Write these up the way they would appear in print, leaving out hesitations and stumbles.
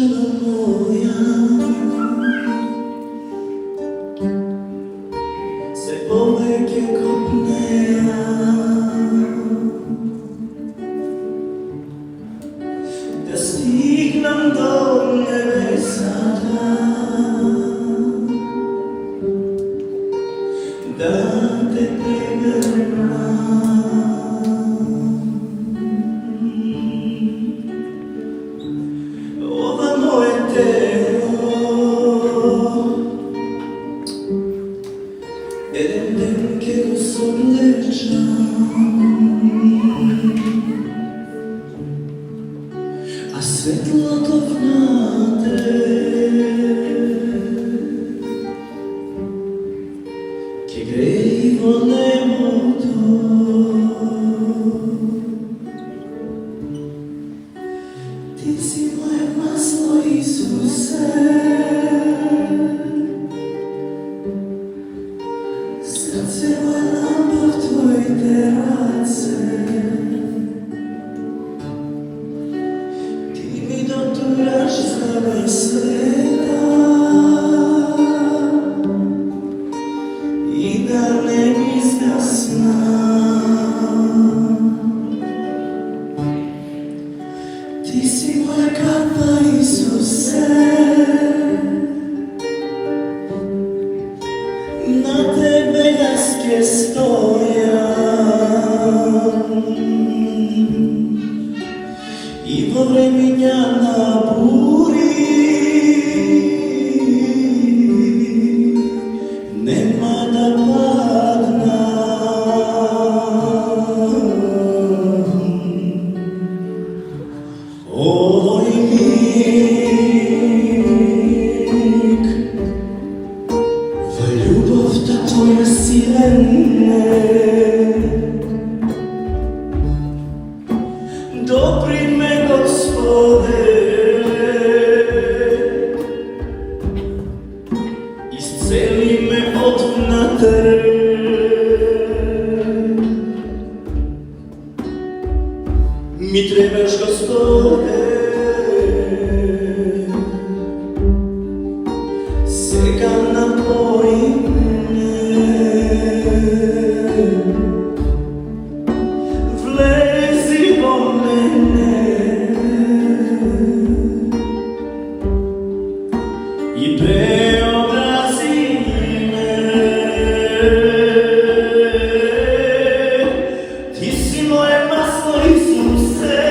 duša moja se poveke kopneja, da stignem do nebesa, da te pregrmam. Ova moje telo è den che lo solleggia, a svetlo tovnate che grevo nemoto. Ti si moje maslo, Isuse, srce moje lampa v tvojej terase. Ti mi doturaš zdrava sveta i dar neizga sna. Ti si moja kapa, Isuse, na tebe daske stojam i po vremenja na buri nema da padna. Ovoj mig v ljubov ta tvoja sirene dopri me, Gospode, isceli me od vnatre. Mi trebaš, Gospode, сега напои me, влези во мене и преобрази me. Ti si moje maslo, Isuse,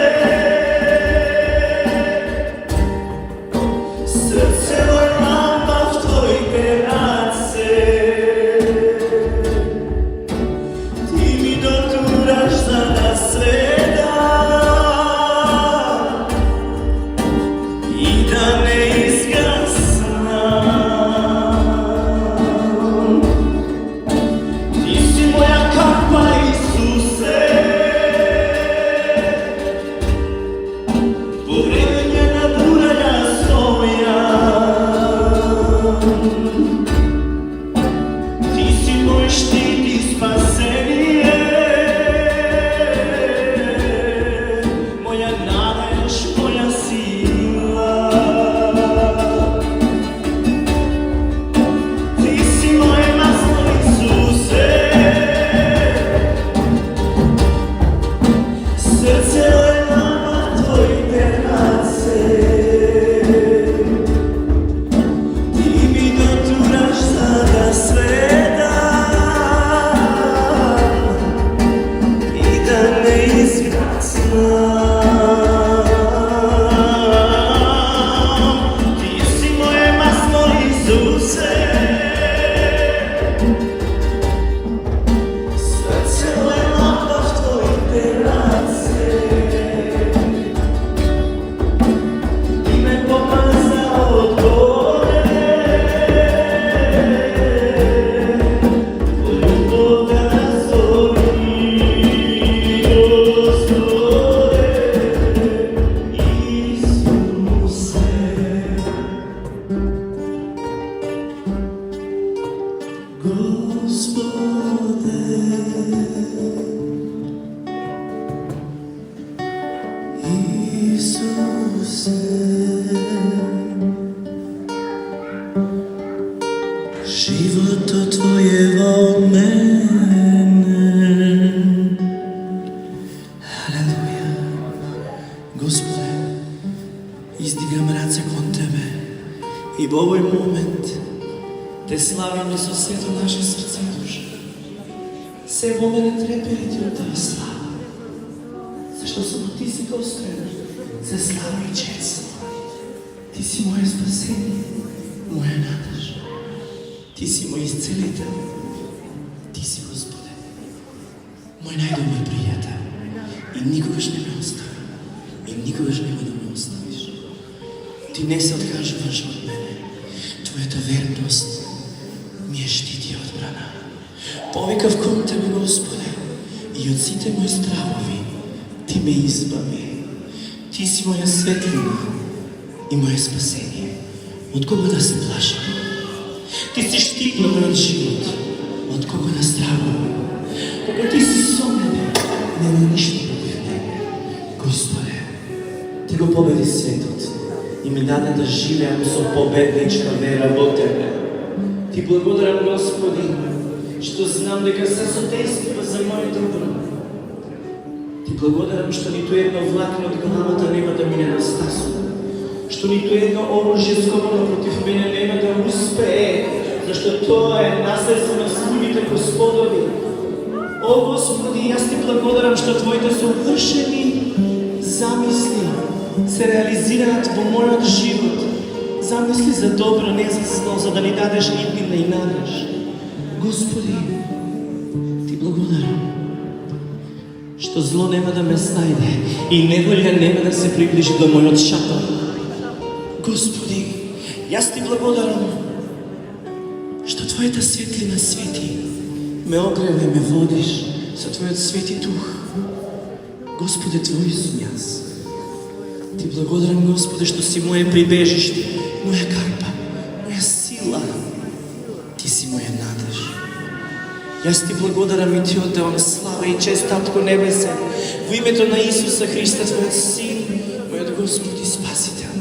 Те славиме со сето наше срце и душа. Се во мене трепери ти од таа слава. Зашто само ти си достоен за слава и чест. Ти си моje спасение, моја надежда. Ти си мој исцелител. Ти си Господе, мој најдобар пријател. И никогаш не ме остави. И никогаш нема да ме оставиш. Ти не се откажуваш од мене. Твојата верност ми е штит и одбрана. Повикав кон Тебе, Господе, и од сите мои стравови Ти ме избави. Ти си моја светлина и моје спасение. Од кого да се плашам? Ти си штит на мојот живот. Од кого да стравам? Кога Ти си со мене, нема ништо против мене. Господе, Ти го победи светот и ми даде да живеам со победничка вера во Тебе. Ти благодарам, Господи, што знам дека се содействува за моје добро. Ти благодарам што ниту едно влакно од главата нема да мине на стасу. Што ниту едно оружје згобено против мене нема да успее, зашто тоа е наследство на слугите Господови. О, Господи, јас Ти благодарам што Твоите совршени замисли се реализираат во мојот живот. Замисли за добро, не за зло, за да ни дадеш иднина и надеж. Господи, Ти благодарам што зло нема да ме снајде и неволја нема да се приближи до мојот шатор. Господи, јас Ти благодарам што Твојата светлина свети, ме огреве, ме водиш со Твојот свети дух. Господе, Твој сум јас. Ти благодарам, Господе, што си моје прибежиште, моја карпа, моја сила. Ти си моја надеж. Јас Ти благодарам и Ти оддавам слава и чест, Татко Небесен, во името на Исуса Христа, Твојот Син, мојот Господ и Спасител.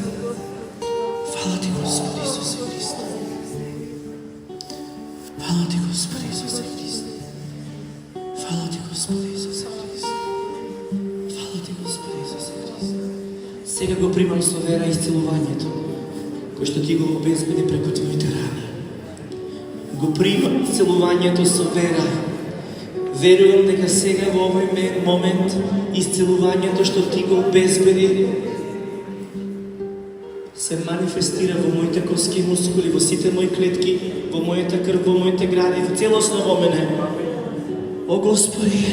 Фала Ти, Господи Исусе Христе. Фала Ти, Господи Исусе Христе. Фала Ти, Господи Исусе Христе. Фала Ти, Господи Исусе Христе. Сега го примам со вера исцелувањето, кој што Ти го обезбеди преку Твоите рани. Го примам исцелувањето со вера. Верувам дека сега во овој момент исцелувањето што Ти го обезбеди се манифестира во моите коски и мускули, во сите мои клетки, во мојата крв, во моите гради, целосно во мене. О, Господи,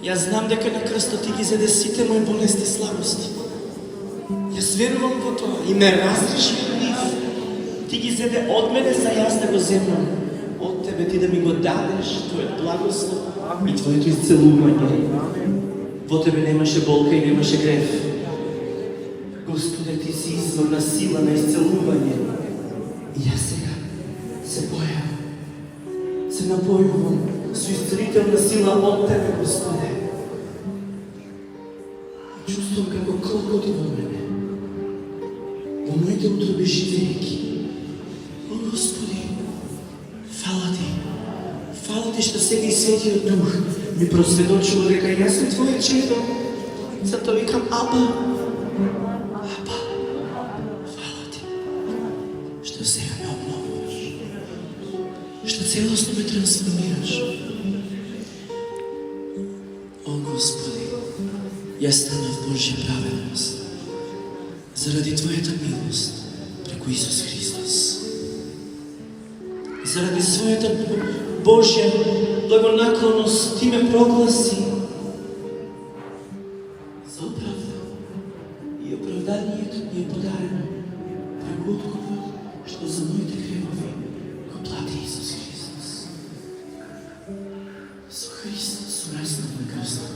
јас знам дека на крстот Ти ги зеде сите мои болести и слабости. Јас верувам во тоа и ме разреши од нив. Ти ги зеде од мене за јас да го земам. Од Тебе Ти да ми го дадеш, Твојот благослов и Твоето исцелување. Во Тебе немаше болка и немаше грев. Господе, Ти си извор на сила, на исцелување. И јас сега се бојам, се напојувам со исцелителна сила од Тебе, Господе. И чувствувам како клокоти во мене, во моите утроби живејќи. О, Господи, фала Ти. Фала Ти што сега и Светиот Дух ми просведочува дека јас сум Твоје чедо. Затоа викам Аба. Аба. Фала Ти што сега ме обновуваш. Што целосно ме трансформираш. О, Господи, јас станав Божја праведност заради Твојата милост преку Исус Христос. Заради својата Божја благонаклонност Ти ме прогласи за оправдан и оправданието ми е подарено преку откупот што за моите гревови го плати Исус Христос. Со Христос ураснав на крстот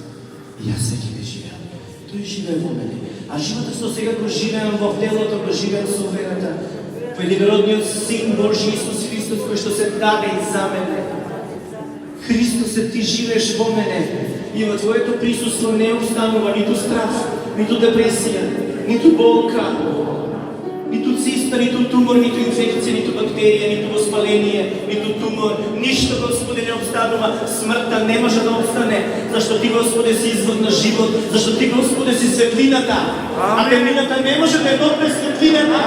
и јас сега не живеам. Тој живее во мене, а животот што сега го живеам во телото, го живеам со верата во единородниот Син Божи Исус Христос, кој што се даде и за мене. Христос, Ти живееш во мене и во Твоето присуство не останува ниту страх, ниту депресија, ниту болка, ниту циста, ниту тумор, ниту инфекција, ниту бактерија, ниту воспаление, ниту тумор. Ништо, Господи, не обстанува. Смртта не може да обстане, зашто Ти, Господи, си извор на живот, зашто Ти, Господи, си светлината, а темнината не може да ја допре светлината.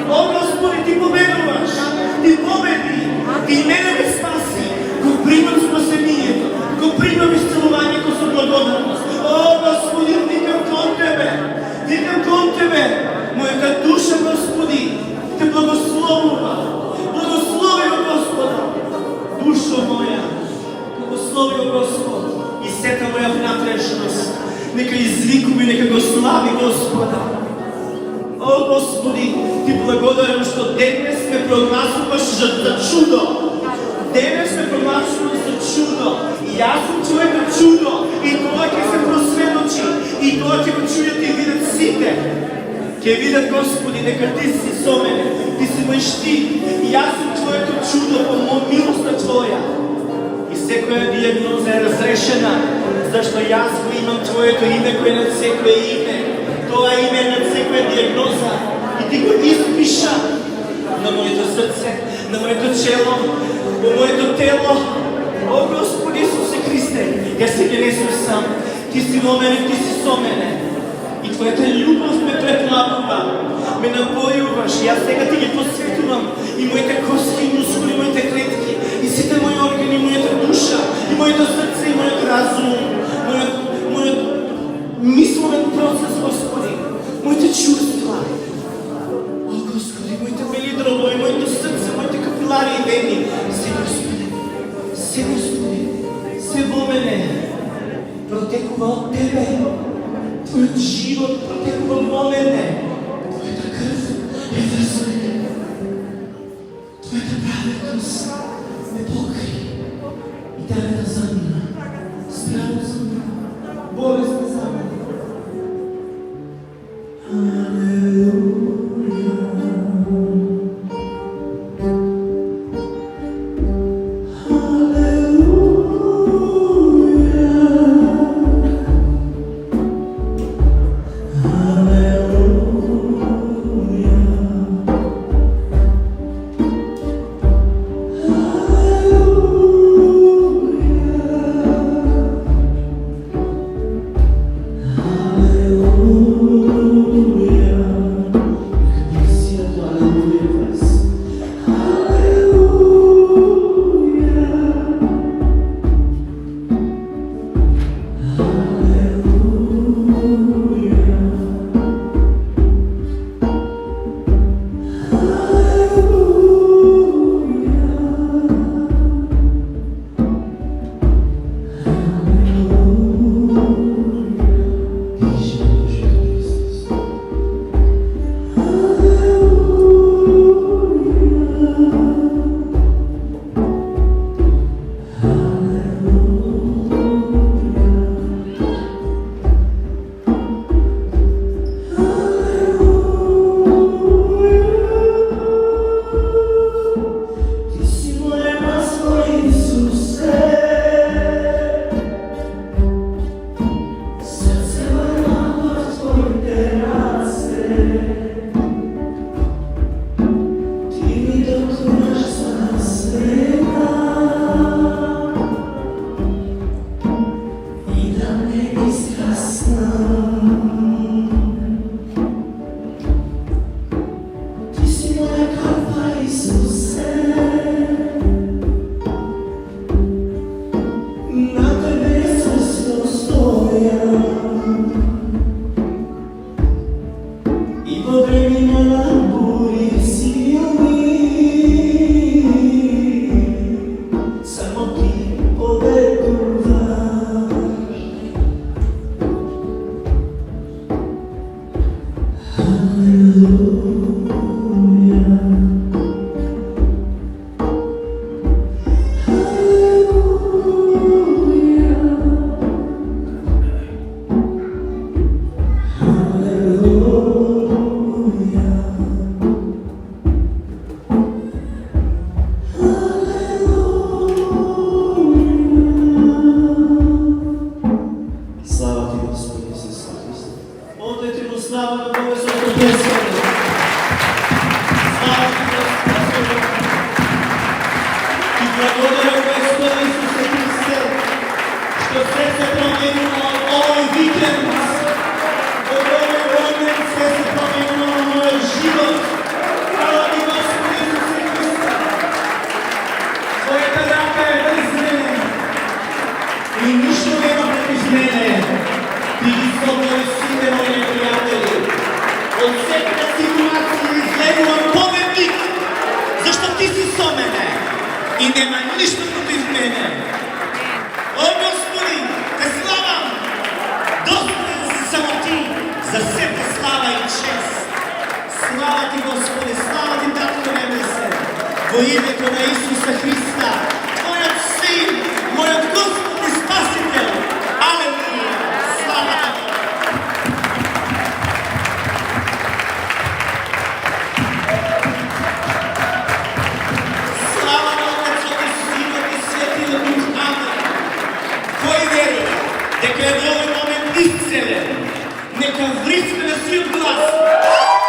О, Господи, Ти победуваш. Ти победи, Ти мене ме спаси. Го примам спасението, го примам изцелувањето со благодарност. О, Господи, викам кон Тебе. Моята душа, Господи, Те благословува. Благослови го, Господа. Душо моя, благослови го, Господ. И сета моя внатрешност, нека извикува и нека го слави Господа. О, Господи, Ти благодарам, што денес ме прогласуваш за чудо. Денес ме прогласуваш за чудо. И јас сум човек на чудо. И тоа ќе се просведочи. И тоа ќе го чујат и видат сите. Ќе видат, Господи, дека Ти си со мене. Ти си мој щит. И јас сум човек на чудо по милоста Твоја. И секоја диагноза е разрешена. Зашто јас го имам Твоето име, кој е над секоја име. Тоа име е над секоја диагноза. И Ти го испиша на моето срце, на моето чело, во моето тело. О, Господи Исусе Христе, јас се не сум сам. Ти си во мене, Ти си со мене. И Твојата љубов ме преплавува, ме напојуваш. Јас сега Ти ги посветувам и моите кости, и мускули, моите клетки, и сите мои органи, мојата душа, и моето срце, и мојот разум, мојот мисловен процес, Господи, моите чувства. О, Господи, моите бели дробови, моето срце, моите капилари и вени. Се, Господи, се во мене протекува од Тебе. Твојот живот протекува во мене. Твојата крв е врз мене. Твојата праведност ме покри и Тебе да замина. Здраво за мене, болест за мене. И нищо нема против мене. Ти ги собори сите мои неприятели. От всяка ситуация изгледувам победник, защото ти си со мене и нема нищо против мене. О, Господи, те славам! Достоен си само ти за всяка слава и чест. Слава ти, Господи, слава ти, Татко Небесен, во името на Исуса Христа, Твоят Син, моят Господ и Спасител. Алелуя! Слава ти! Слава на Отецот и Синот и Светиот Дух. Амен. Кој верува дека е во овој момент исцелен, нека врисне на сиот глас.